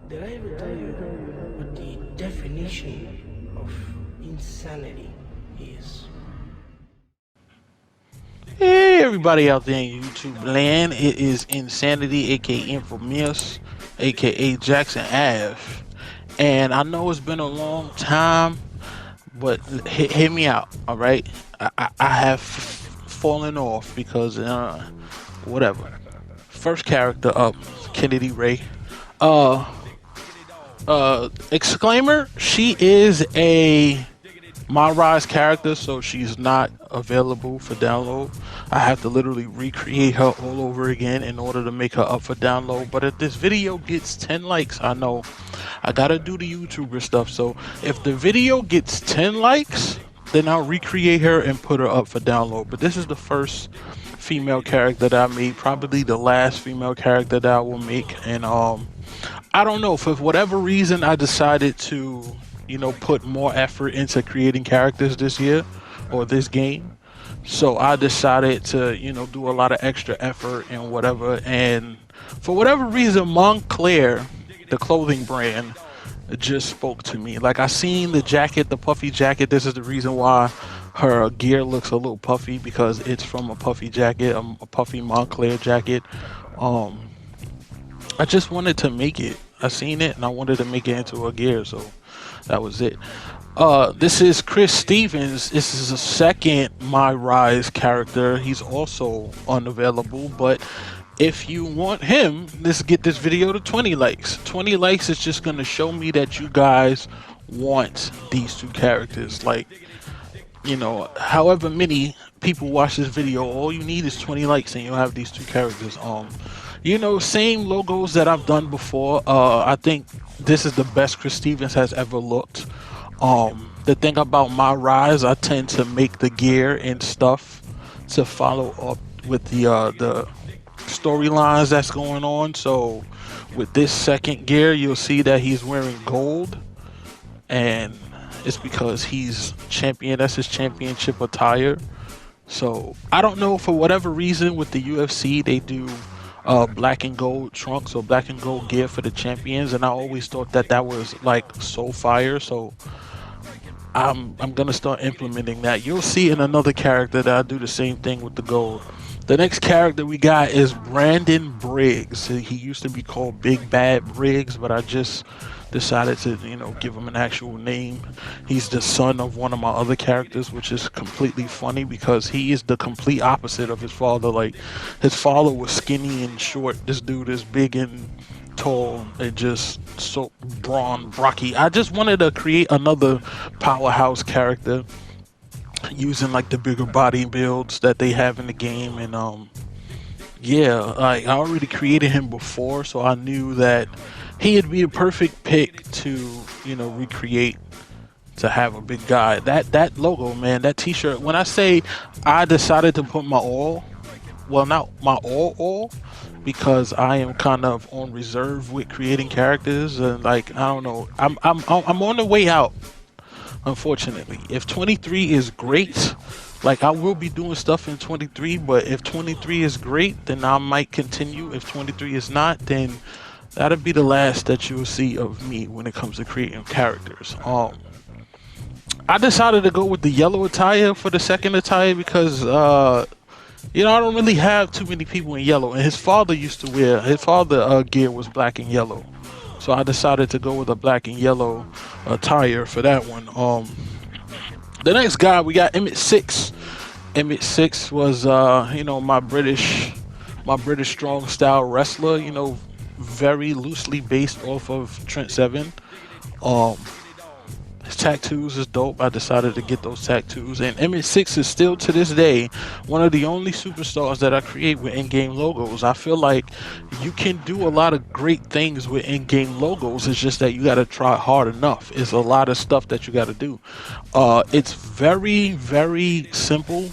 Did I ever tell you what the definition of insanity is? Hey everybody out there in YouTube land, it is Insanity, aka Infamous, aka Jackson Ave. And I know it's been a long time, but hear me out, alright? I have fallen off because, whatever. First character up, Kennedy Ray. Uh, Exclaimer, she is a my Rise character, so she's not available for download. I have to literally recreate her all over again in order to make her up for download. But if this video gets 10 likes, I know I gotta do the YouTuber stuff. So if the video gets 10 likes, then I'll recreate her and put her up for download. But this is the first female character that I made, probably the last female character that I will make. And I don't know, for whatever reason I decided to put more effort into creating characters this year or this game. So I decided to, do a lot of extra effort and whatever. And for whatever reason, Montclair, the clothing brand, just spoke to me. Like, I seen the jacket, the puffy jacket. This is the reason why her gear looks a little puffy, because it's from a puffy jacket, a puffy Montclair jacket. I just wanted to make it. I seen it and I wanted to make it into a gear, so that was it. This is Chris Stevens. This is a second My Rise character. He's also unavailable, but if you want him, let's get this video to 20 likes. 20 likes is just going to show me that you guys want these two characters. Like, however many people watch this video, all you need is 20 likes and you'll have these two characters. Same logos that I've done before. I think this is the best Chris Stevens has ever looked. The thing about My Rise, I tend to make the gear and stuff to follow up with the storylines that's going on. So with this second gear, you'll see that he's wearing gold, and it's because he's champion. That's his championship attire. So I don't know, for whatever reason with the UFC, they do black and gold trunks or black and gold gear for the champions, and I always thought that was like so fire. So I'm gonna start implementing that. You'll see in another character that I do the same thing with the gold. The next character we got is Brandon Briggs. He used to be called Big Bad Briggs, but I just decided to give him an actual name. He's the son of one of my other characters, which is completely funny because he is the complete opposite of his father. Like, his father was skinny and short. This dude is big and tall and just so brawn brocky. I just wanted to create another powerhouse character using like the bigger body builds that they have in the game. And yeah, like, I already created him before, so I knew that he'd be a perfect pick to recreate, to have a big guy. That logo, man, that t-shirt, when I say I decided to put my all, well, not my all, because I am kind of on reserve with creating characters, and like, I don't know, I'm on the way out, unfortunately. If 23 is great, like, I will be doing stuff in 23, but if 23 is great, then I might continue. If 23 is not, then that'll be the last that you'll see of me when it comes to creating characters. I decided to go with the yellow attire for the second attire because I don't really have too many people in yellow, and his father gear was black and yellow, so I decided to go with a black and yellow attire for that one. The next guy, we got Emmett Six. Emmett Six was my British strong style wrestler, very loosely based off of Trent Seven. His tattoos is dope. I decided to get those tattoos, and Emmett Six is still to this day one of the only superstars that I create with in-game logos. I feel like you can do a lot of great things with in-game logos. It's just that you got to try hard enough. It's a lot of stuff that you got to do. It's very, very simple,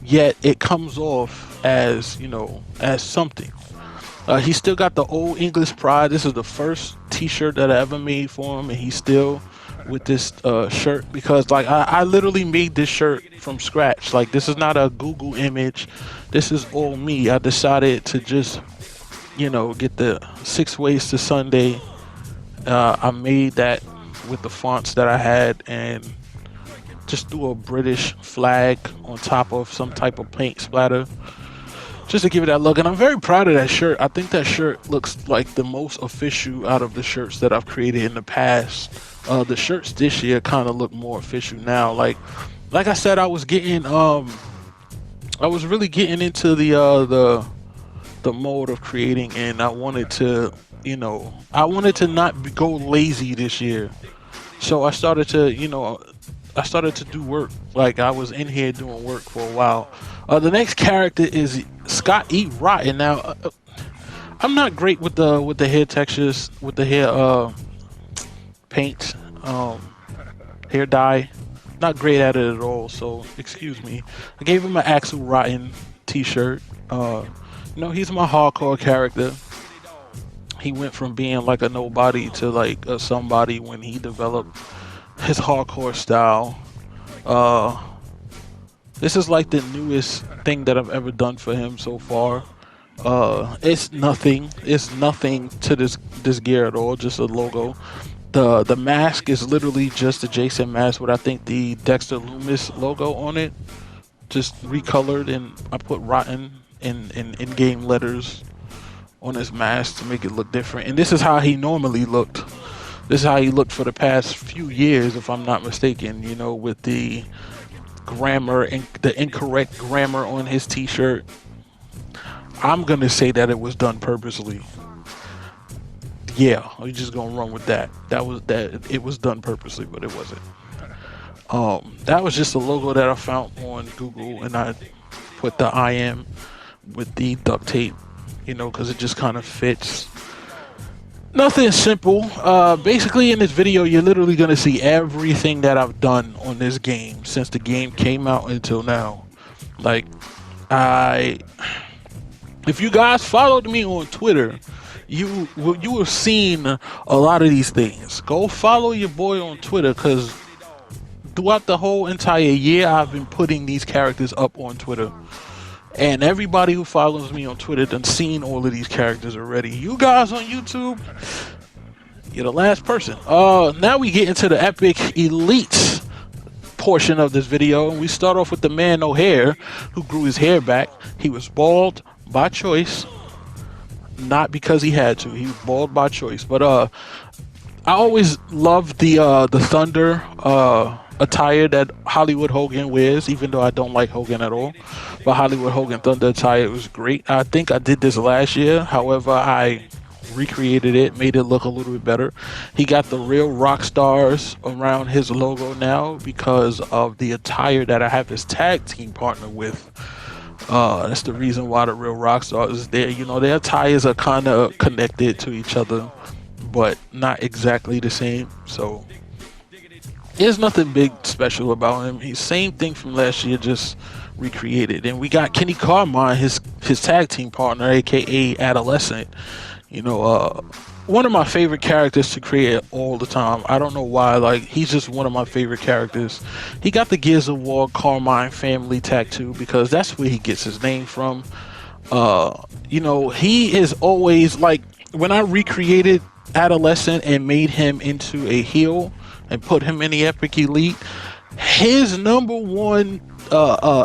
yet it comes off as as something. He still got the old English pride. This is the first t-shirt that I ever made for him, and he's still with this shirt because, like, I literally made this shirt from scratch. Like, this is not a Google image. This is all me. I decided to just get the 6 ways to Sunday I made that with the fonts that I had and just threw a British flag on top of some type of paint splatter just to give it that look. And I'm very proud of that shirt. I think that shirt looks like the most official out of the shirts that I've created in the past. The shirts this year kind of look more official now. Like I said, I was really getting into the mode of creating, and I wanted to, not go lazy this year. So I started to do work. Like, I was in here doing work for a while. The next character is Scott E. Rotten. Now, I'm not great with the hair textures, with the hair paint, hair dye. Not great at it at all. So excuse me. I gave him an Axel Rotten T-shirt. He's my hardcore character. He went from being like a nobody to like a somebody when he developed his hardcore style. This is like the newest thing that I've ever done for him so far. It's nothing to this gear at all, just a logo. The mask is literally just a Jason mask with, I think, the Dexter Loomis logo on it, just recolored, and I put Rotten in game letters on his mask to make it look different. And this is how he normally looked. This is how he looked for the past few years, if I'm not mistaken, with the grammar and the incorrect grammar on his t-shirt. I'm gonna say that it was done purposely. Yeah, we're just gonna run with that. It was done purposely, but it wasn't. That was just a logo that I found on Google, and I put the I am with the duct tape, because it just kind of fits. Nothing simple. Basically, in this video, you're literally going to see everything that I've done on this game since the game came out until now. Like, if you guys followed me on Twitter, you have seen a lot of these things. Go follow your boy on Twitter, because throughout the whole entire year, I've been putting these characters up on Twitter. And everybody who follows me on Twitter done seen all of these characters already. You guys on YouTube, you're the last person. Now we get into the epic elite portion of this video. And we start off with the man no hair, who grew his hair back. He was bald by choice, not because he had to. He was bald by choice. But I always loved the Thunder attire that Hollywood Hogan wears, even though I don't like Hogan at all. But Hollywood Hogan Thunder attire was great. I think I did this last year. However, I recreated it, made it look a little bit better. He got the real Rockstars around his logo now because of the attire that I have his tag team partner with. That's the reason why the real Rockstars is there. Their attires are kind of connected to each other, but not exactly the same. So there's nothing big special about him. He's same thing from last year, just recreated. And we got Kenny Carmine, his tag team partner, aka Adolescent. One of my favorite characters to create all the time. I don't know why. Like, he's just one of my favorite characters. He got the Gears of War Carmine family tattoo because that's where he gets his name from. He is always like, when I recreated Adolescent and made him into a heel and put him in the Epic Elite, his number one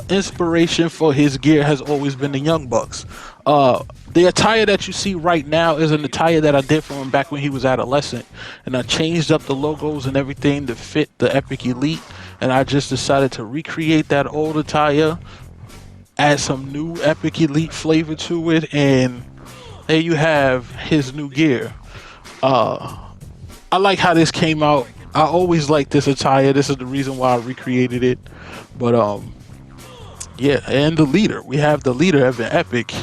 inspiration for his gear has always been the Young Bucks. The attire that you see right now is an attire that I did for him back when he was Adolescent, and I changed up the logos and everything to fit the Epic Elite, and I just decided to recreate that old attire, add some new Epic Elite flavor to it, and there you have his new gear. I like how this came out. I always liked this attire. This is the reason why I recreated it. But yeah, and the leader. We have the leader of an Epic.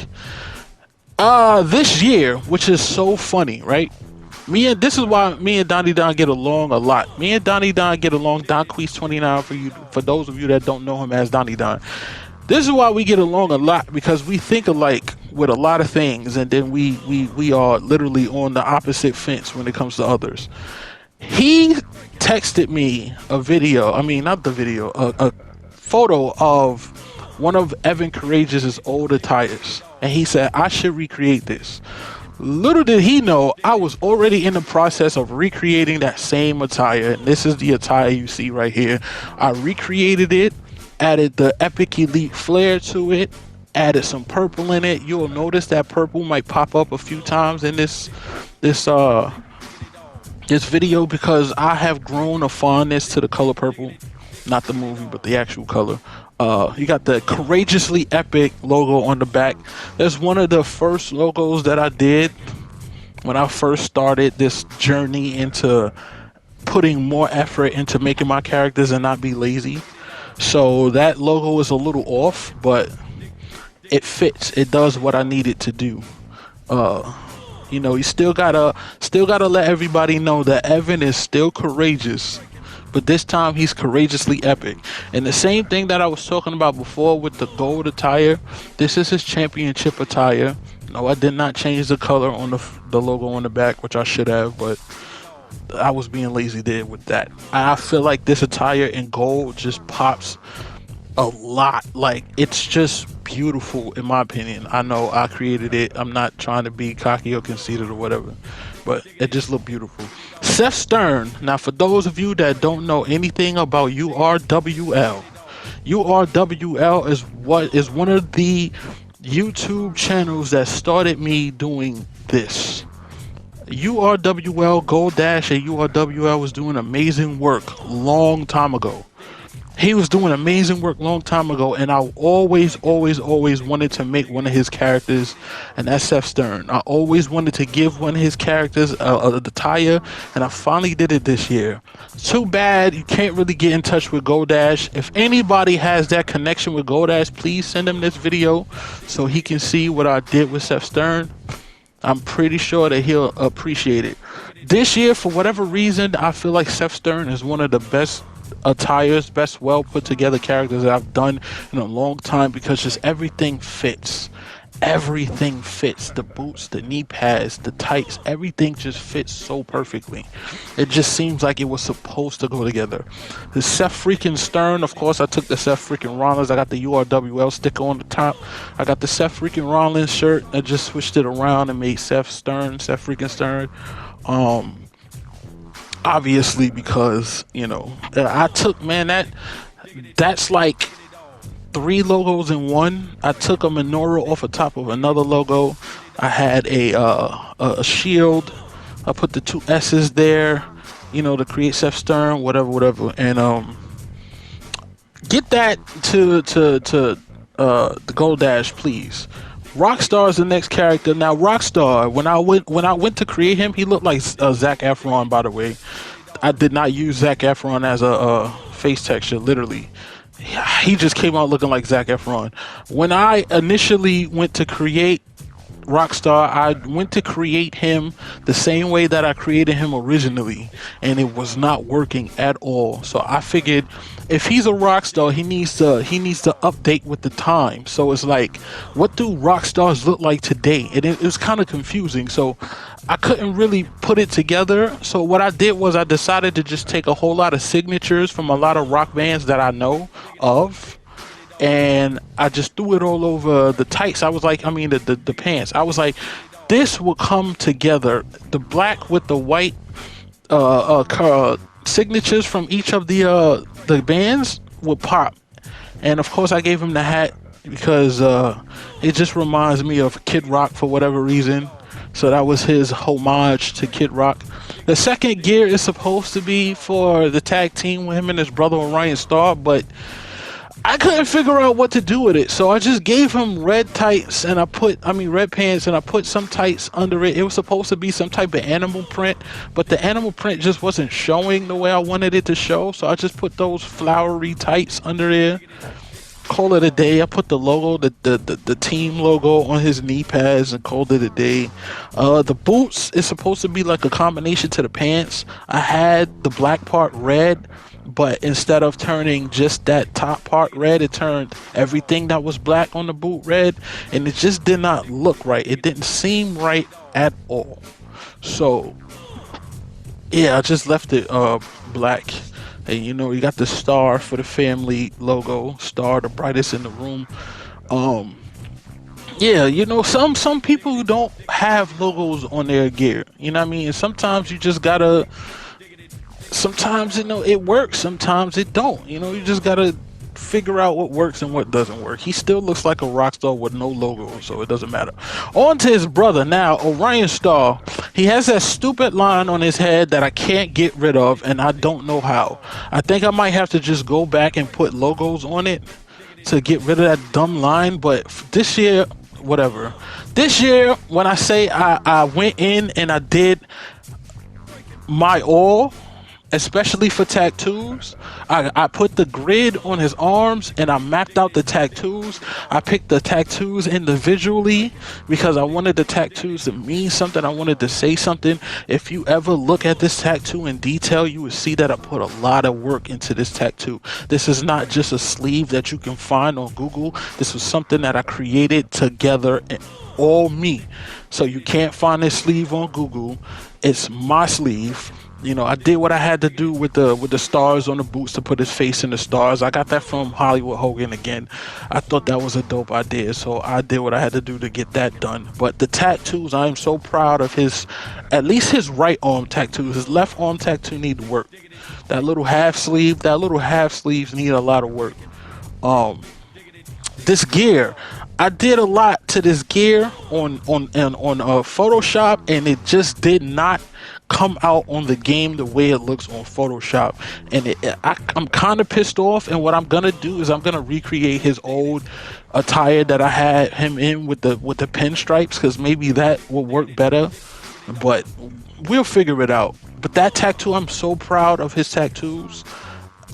This year, which is so funny, right? This is why me and Donnie Don get along a lot. Me and Donnie Don get along. Don Queez 29 for those of you that don't know him as Donnie Don. This is why we get along a lot, because we think alike with a lot of things, and then we are literally on the opposite fence when it comes to others. He texted me a photo of one of Evan Courageous's old attires, and he said I should recreate this. Little did he know, I was already in the process of recreating that same attire. And this is the attire you see right here. I recreated it, added the Epic Elite flair to it, added some purple in it. You'll notice that purple might pop up a few times in this video, because I have grown a fondness to the color purple. Not the movie, but the actual color. You got the Courageously Epic logo on the back. That's one of the first logos that I did when I first started this journey into putting more effort into making my characters and not be lazy. So that logo is a little off, but it fits. It does what I need it to do. You know, you still gotta let everybody know that Evan is still courageous, but this time he's courageously epic. And the same thing that I was talking about before with the gold attire, this is his championship attire. No, I did not change the color on the logo on the back, which I should have, but I was being lazy there with that. I feel like this attire in gold just pops a lot. Like, it's just beautiful in my opinion. I know I created it. I'm not trying to be cocky or conceited or whatever, but it just looked beautiful. Seth Stern. Now, for those of you that don't know anything about URWL, URWL is one of the YouTube channels that started me doing this. URWL, Gold Dash, and URWL was doing amazing work long time ago. He was doing amazing work long time ago, and I always wanted to make one of his characters, and that's Seth Stern. I always wanted to give one of his characters a attire, and I finally did it this year. Too bad you can't really get in touch with Goldash. If anybody has that connection with Goldash, please send him this video so he can see what I did with Seth Stern. I'm pretty sure that he'll appreciate it. This year, for whatever reason, I feel like Seth Stern is one of the best attires, best well put together characters that I've done in a long time, because just everything fits. Everything fits. The boots, the knee pads, the tights, everything just fits so perfectly. It just seems like it was supposed to go together. The Seth freaking Stern, of course, I took the Seth freaking Rollins. I got the URWL sticker on the top. I got the Seth freaking Rollins shirt. I just switched it around and made Seth Stern, Seth freaking Stern. Obviously, because, you know, I took, man, that's like 3 logos in one. I took a menorah off the top of another logo. I had a shield. I put the 2 S's there, you know, to create Seth Stern, whatever. And get that to the Gold Dash, please. Rockstar is the next character. Now, Rockstar, when I went to create him, he looked like Zac Efron, by the way. I did not use Zac Efron as a face texture, literally. He just came out looking like Zac Efron. When I initially went to create Rockstar, I went to create him the same way that I created him originally, and it was not working at all. So I figured, if he's a rock star, he needs to update with the time. So it's like, what do rock stars look like today? And it was kind of confusing, so I couldn't really put it together. So what I did was I decided to just take a whole lot of signatures from a lot of rock bands that I know of, and I just threw it all over the tights. The pants. I was like, this will come together. The black with the white signatures from each of the bands will pop. And of course, I gave him the hat because it just reminds me of Kid Rock for whatever reason. So that was his homage to Kid Rock. The second gear is supposed to be for the tag team with him and his brother Orion Star, but I couldn't figure out what to do with it, so I just gave him red tights, and red pants, and I put some tights under it. It was supposed to be some type of animal print, but the animal print just wasn't showing the way I wanted it to show, so I just put those flowery tights under there. Call it a day. I put the logo, the team logo on his knee pads, and called it a day. The boots is supposed to be like a combination to the pants. I had the black part red, but instead of turning just that top part red, it turned everything that was black on the boot red, and it just did not look right. It didn't seem right at all. So yeah, I just left it black. And you know, you got the star for the family logo. Star, the brightest in the room. Yeah, you know, some people don't have logos on their gear. You know what I mean? And sometimes you just gotta. Sometimes you know it works. Sometimes it don't. You know, you just gotta figure out what works and what doesn't work. He still looks like a rock star with no logo, so it doesn't matter. On to his brother now, Orion Star. He has that stupid line on his head that I can't get rid of, and I don't know how. I think I might have to just go back and put logos on it to get rid of that dumb line. But this year, whatever. This year, when I say I went in and I did my all, especially for tattoos, I put the grid on his arms and I mapped out the tattoos. I picked the tattoos individually because I wanted the tattoos to mean something. I wanted to say something. If you ever look at this tattoo in detail, you will see that I put a lot of work into this tattoo. This is not just a sleeve that you can find on Google. This was something that I created together, all me. So you can't find this sleeve on Google. It's my sleeve. You know, I did what I had to do with the stars on the boots to put his face in the stars. I got that from Hollywood Hogan again. I thought that was a dope idea, so I did what I had to do to get that done. But the tattoos, I am so proud of his, at least his right arm tattoos. His left arm tattoo need work. That little half sleeves need a lot of work. This gear, I did a lot to this gear on Photoshop, and it just did not come out on the game the way it looks on Photoshop. And I'm kind of pissed off. And what I'm gonna do is I'm gonna recreate his old attire that I had him in with the pinstripes, because maybe that will work better. But we'll figure it out. But that tattoo, I'm so proud of his tattoos.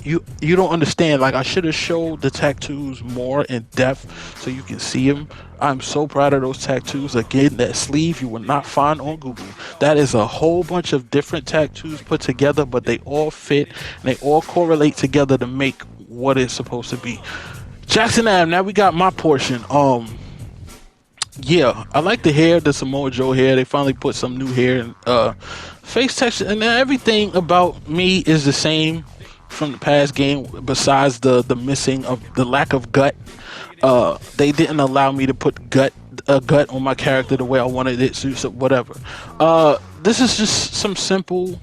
You don't understand. Like, I should have showed the tattoos more in depth so you can see them. I'm so proud of those tattoos. Again, that sleeve you will not find on Google. That is a whole bunch of different tattoos put together, but they all fit and they all correlate together to make what it's supposed to be. Jackson Ave, now we got my portion. Yeah, I like the hair, the Samoa Joe hair. They finally put some new hair and face texture, and everything about me is the same from the past game, besides the missing of the lack of gut. They didn't allow me to put gut on my character the way I wanted it to, so whatever. This is just some simple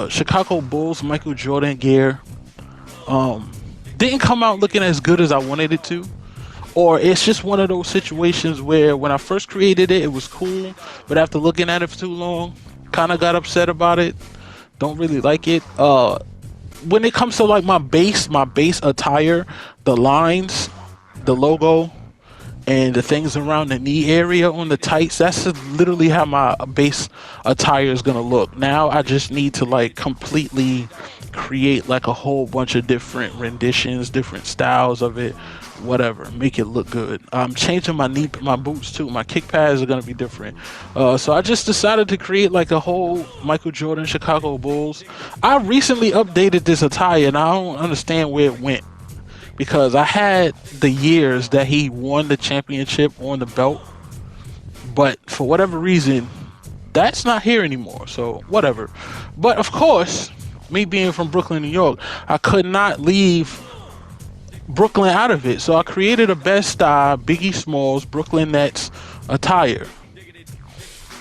Chicago Bulls Michael Jordan gear. Didn't come out looking as good as I wanted it to, or it's just one of those situations where when I first created it, it was cool, but after looking at it for too long, kind of got upset about it. Don't really like it. When it comes to like my base attire, the lines, the logo, and the things around the knee area on the tights, that's literally how my base attire is gonna look. Now I just need to like completely create like a whole bunch of different renditions, different styles of it, whatever, make it look good. I'm changing my boots too. My kick pads are gonna be different. So I just decided to create like a whole Michael Jordan Chicago Bulls. I recently updated this attire and I don't understand where it went, because I had the years that he won the championship on the belt, but for whatever reason that's not here anymore, so whatever. But of course, me being from Brooklyn, New York, I could not leave Brooklyn out of it, so I created a Best Style Biggie Smalls Brooklyn Nets attire.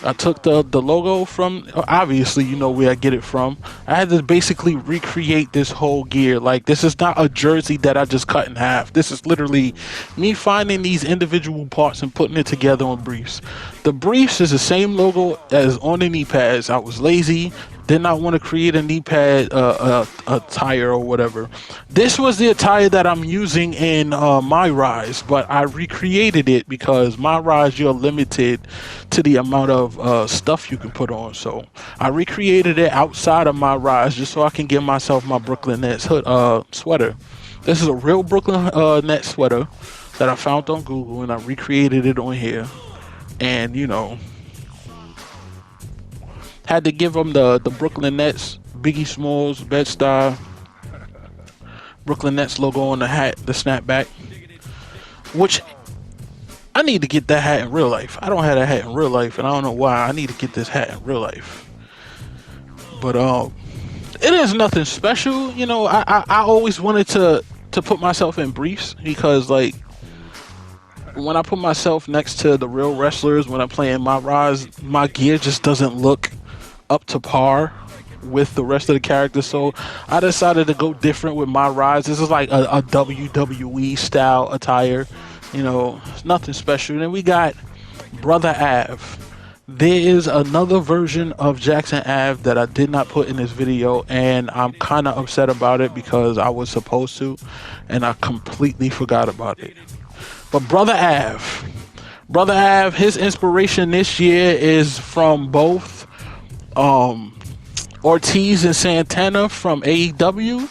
I took the logo from, obviously you know where I get it from. I had to basically recreate this whole gear. Like, this is not a jersey that I just cut in half. This is literally me finding these individual parts and putting it together on briefs. The briefs is the same logo as on the knee pads. I was lazy, did not want to create a knee pad attire or whatever. This was the attire that I'm using in My Rise, but I recreated it because My Rise, you're limited to the amount of stuff you can put on. So I recreated it outside of My Rise just so I can give myself my Brooklyn Nets sweater. This is a real Brooklyn Nets sweater that I found on Google, and I recreated it on here. And you know, had to give them the Brooklyn Nets Biggie Smalls Bed-Stuy Brooklyn Nets logo on the hat, the snapback, which I need to get that hat in real life. I don't have that hat in real life, and I don't know why. I need to get this hat in real life. But it is nothing special, you know. I always wanted to put myself in briefs because, like, when I put myself next to the real wrestlers when I'm playing my Rise, my gear just doesn't look up to par with the rest of the characters. So I decided to go different with my Rise. This is like a WWE style attire. You know, it's nothing special. Then we got Brother Av. There is another version of Jackson Ave that I did not put in this video, and I'm kind of upset about it because I was supposed to, and I completely forgot about it. But Brother Av, his inspiration this year is from both Ortiz and Santana from AEW,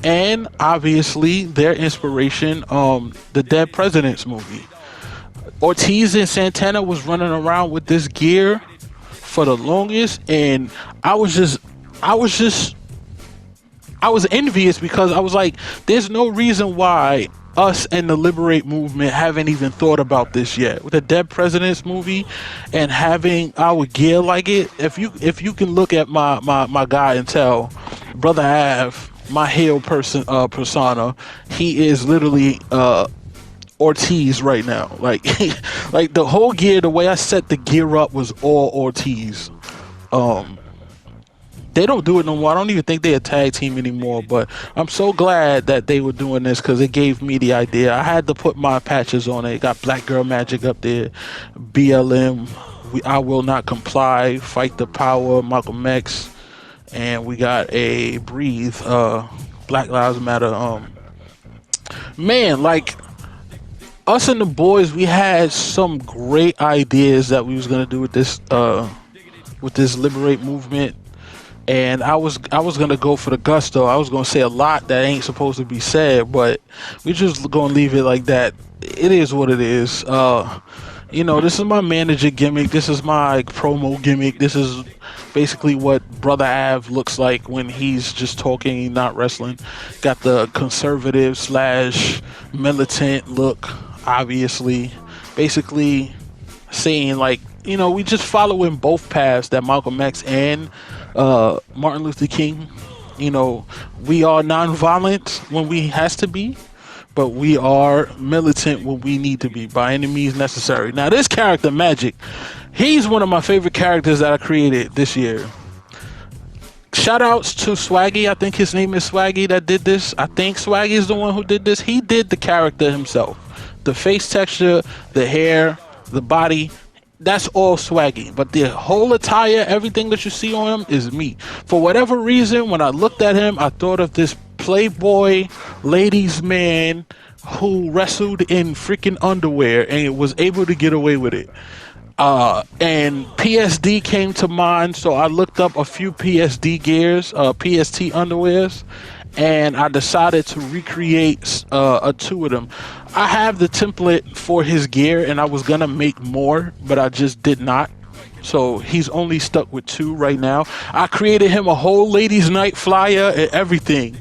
and obviously their inspiration, the Dead Presidents movie. Ortiz and Santana was running around with this gear for the longest, and I was envious because I was like, there's no reason why us and the Liberate movement haven't even thought about this yet. With the Dead Presidents movie and having our gear like it, if you can look at my guy and tell, Brother Av, my heel persona, he is literally Ortiz right now. Like like the whole gear, the way I set the gear up was all Ortiz. They don't do it no more. I don't even think they a tag team anymore, but I'm so glad that they were doing this because it gave me the idea. I had to put my patches on it. Got Black Girl Magic up there, BLM, I Will Not Comply, Fight the Power, Malcolm X, and we got a Breathe, Black Lives Matter. Man, like, us and the boys, we had some great ideas that we was gonna do with this Liberate movement, and I was gonna go for the gusto. I was gonna say a lot that ain't supposed to be said, but we just gonna leave it like that. It is what it is. You know, this is my manager gimmick. This is my promo gimmick. This is basically what Brother Av looks like when he's just talking, not wrestling. Got the conservative / militant look. Obviously, basically saying, like, you know, we just following both paths that Malcolm X and Martin Luther King. You know, we are non-violent when we has to be, but we are militant when we need to be, by any means necessary. Now, this character, Magic, he's one of my favorite characters that I created this year. Shout outs to Swaggy. I think his name is Swaggy that did this. I think Swaggy is the one who did this. He did the character himself. The face texture, the hair, the body, that's all Swaggy. But the whole attire, everything that you see on him is me. For whatever reason, when I looked at him, I thought of this playboy ladies man who wrestled in freaking underwear and was able to get away with it. And PSD came to mind, so I looked up a few PSD gears, PST underwears, and I decided to recreate two of them. I have the template for his gear, and I was gonna make more, but I just did not. So he's only stuck with 2 right now. I created him a whole ladies' night flyer and everything.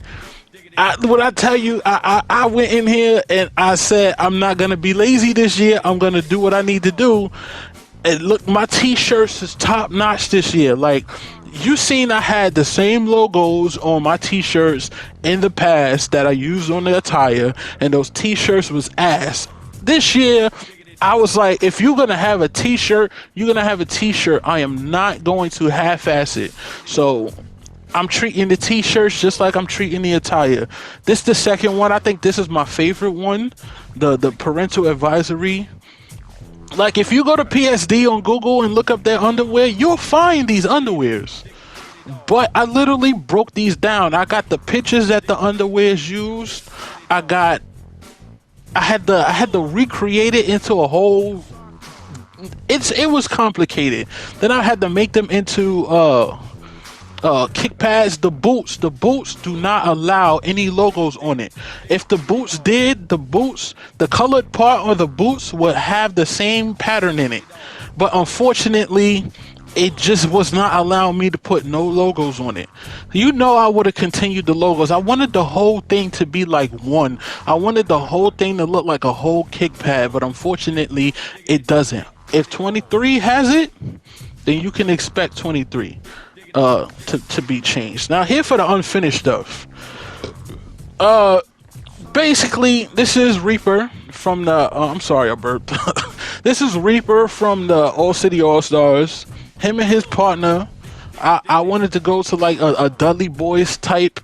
When I tell you, I went in here and I said, I'm not gonna be lazy this year. I'm gonna do what I need to do. And look, my t-shirts is top notch this year. Like, you seen I had the same logos on my t-shirts in the past that I used on the attire, and those t-shirts was ass. This year, I was like, if you're gonna have a t-shirt, you're gonna have a t-shirt. I am not going to half-ass it. So I'm treating the t-shirts just like I'm treating the attire. This is the second one. I think this is my favorite one, the parental advisory. Like, if you go to PSD on Google and look up their underwear, you'll find these underwears. But I literally broke these down. I got the pictures that the underwears used. I had to recreate it into a whole. It was complicated. Then I had to make them into kick pads. The boots do not allow any logos on it. If the boots did, the colored part of the boots would have the same pattern in it, but unfortunately it just was not allowing me to put no logos on it. You know, I would have continued the logos. I wanted the whole thing to be like one. I wanted the whole thing to look like a whole kick pad, but unfortunately it doesn't. If 23 has it, then you can expect 23 to be changed. Now, here for the unfinished stuff. Basically, this is Reaper. from the. I'm sorry, I burped. This is Reaper from the All City All Stars. Him and his partner. I wanted to go to like a Dudley Boys type.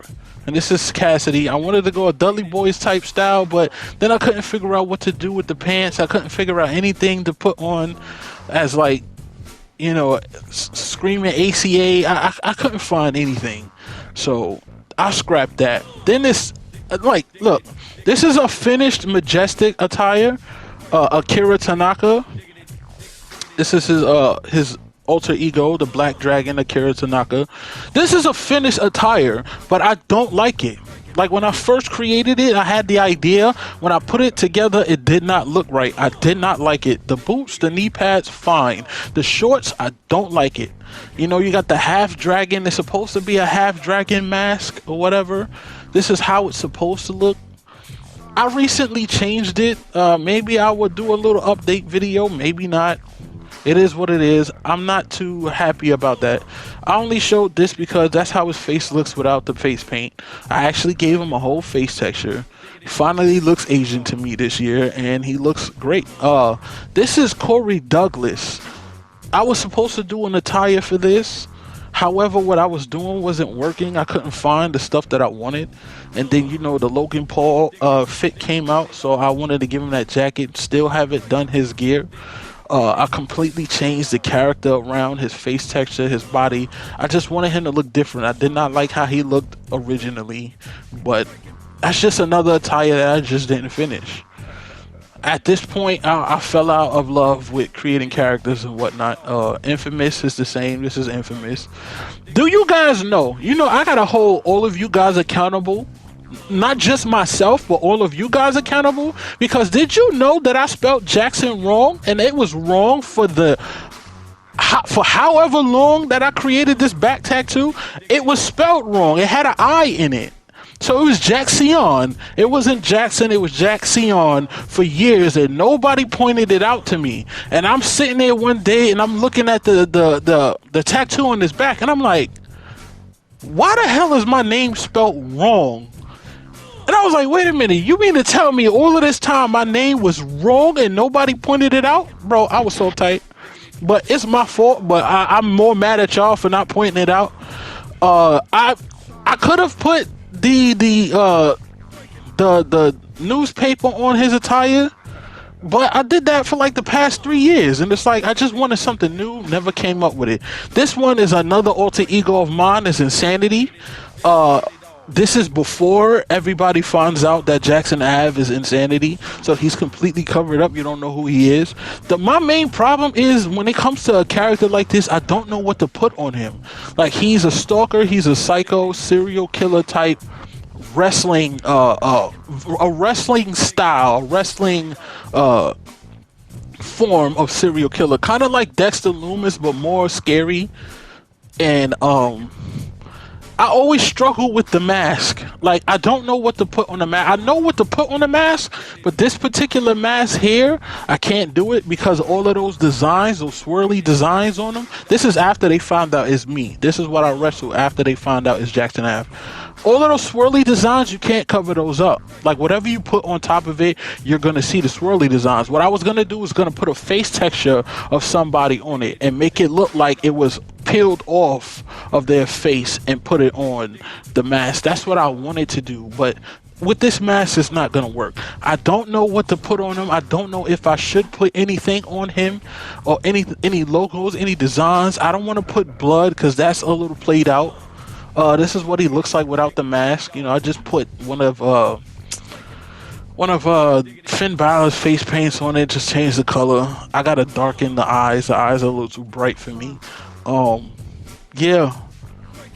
And this is Cassidy. I wanted to go a Dudley Boys type style, but then I couldn't figure out what to do with the pants. I couldn't figure out anything to put on as like, you know, screaming ACA. I couldn't find anything. So I scrapped that. Then this, like, look, this is a finished Majestic attire. Akira Tanaka. This is his alter ego, the Black Dragon, Akira Tanaka. This is a finished attire, but I don't like it. Like when I first created it, I had the idea. When I put it together, it did not look right. I did not like it. The boots, the knee pads, fine. The shorts, I don't like it. You know, you got the half dragon. It's supposed to be a half dragon mask or whatever. This is how it's supposed to look. I recently changed it. Maybe I would do a little update video, maybe not. It is what it is. I'm not too happy about that. I only showed this because that's how his face looks without the face paint. I actually gave him a whole face texture. Finally looks Asian to me this year, and he looks great. This is Corey Douglas. I was supposed to do an attire for this. However, what I was doing wasn't working. I couldn't find the stuff that I wanted. And then, you know, the Logan Paul fit came out, so I wanted to give him that jacket. Still haven't done his gear. I completely changed the character around, his face texture, his body. I just wanted him to look different. I did not like how he looked originally, but that's just another attire that I just didn't finish. At this point, I fell out of love with creating characters and whatnot. Infamous is the same. This is Infamous. Do you guys know? You know, I gotta hold all of you guys accountable. Not just myself, but all of you guys accountable. Because did you know that I spelled Jackson wrong? And it was wrong for however long that I created this back tattoo. It was spelled wrong. It had an I in it. So it was Jackson. It wasn't Jackson, it was Jackson for years, and nobody pointed it out to me. And I'm sitting there one day and I'm looking at the tattoo on his back, and I'm like, why the hell is my name spelled wrong? And I was like, wait a minute, you mean to tell me all of this time my name was wrong and nobody pointed it out? Bro, I was so tight. But it's my fault, but I'm more mad at y'all for not pointing it out. I could have put the newspaper on his attire, but I did that for like the past 3 years, and it's like I just wanted something new, never came up with it. This one is another alter ego of mine, is Insanity. This is before everybody finds out that Jackson Ave is Insanity, so he's completely covered up. You don't know who he is. My main problem is when it comes to a character like this, I don't know what to put on him. Like, he's a stalker, he's a psycho, serial killer type, wrestling, a wrestling style, wrestling form of serial killer, kind of like Dexter Loomis, but more scary. And I always struggle with the mask. Like, I don't know what to put on the mask. I know what to put on the mask, but this particular mask here, I can't do it because all of those designs, those swirly designs on them, this is after they found out it's me. This is what I wrestle after they found out it's Jackson Ave. All of those swirly designs, you can't cover those up. Like, whatever you put on top of it, you're going to see the swirly designs. What I was going to do is going to put a face texture of somebody on it and make it look like it was peeled off of their face and put it on the mask. That's what I wanted to do, but with this mask, it's not gonna work. I don't know what to put on him. I don't know if I should put anything on him or any logos, any designs. I don't want to put blood because that's a little played out. This is what he looks like without the mask. You know, I just put one of Finn Balor's face paints on it, just change the color. I gotta darken the eyes. The eyes are a little too bright for me. Yeah,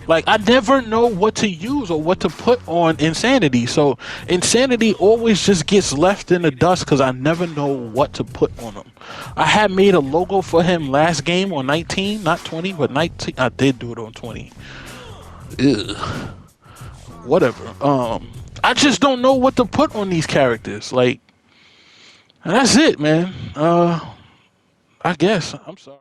like, I never know what to use or what to put on Insanity. So Insanity always just gets left in the dust because I never know what to put on him. I had made a logo for him last game on 19, not 20, but 19. I did do it on 20. Ugh. Whatever. I just don't know what to put on these characters. Like, and that's it, man. I guess. I'm sorry.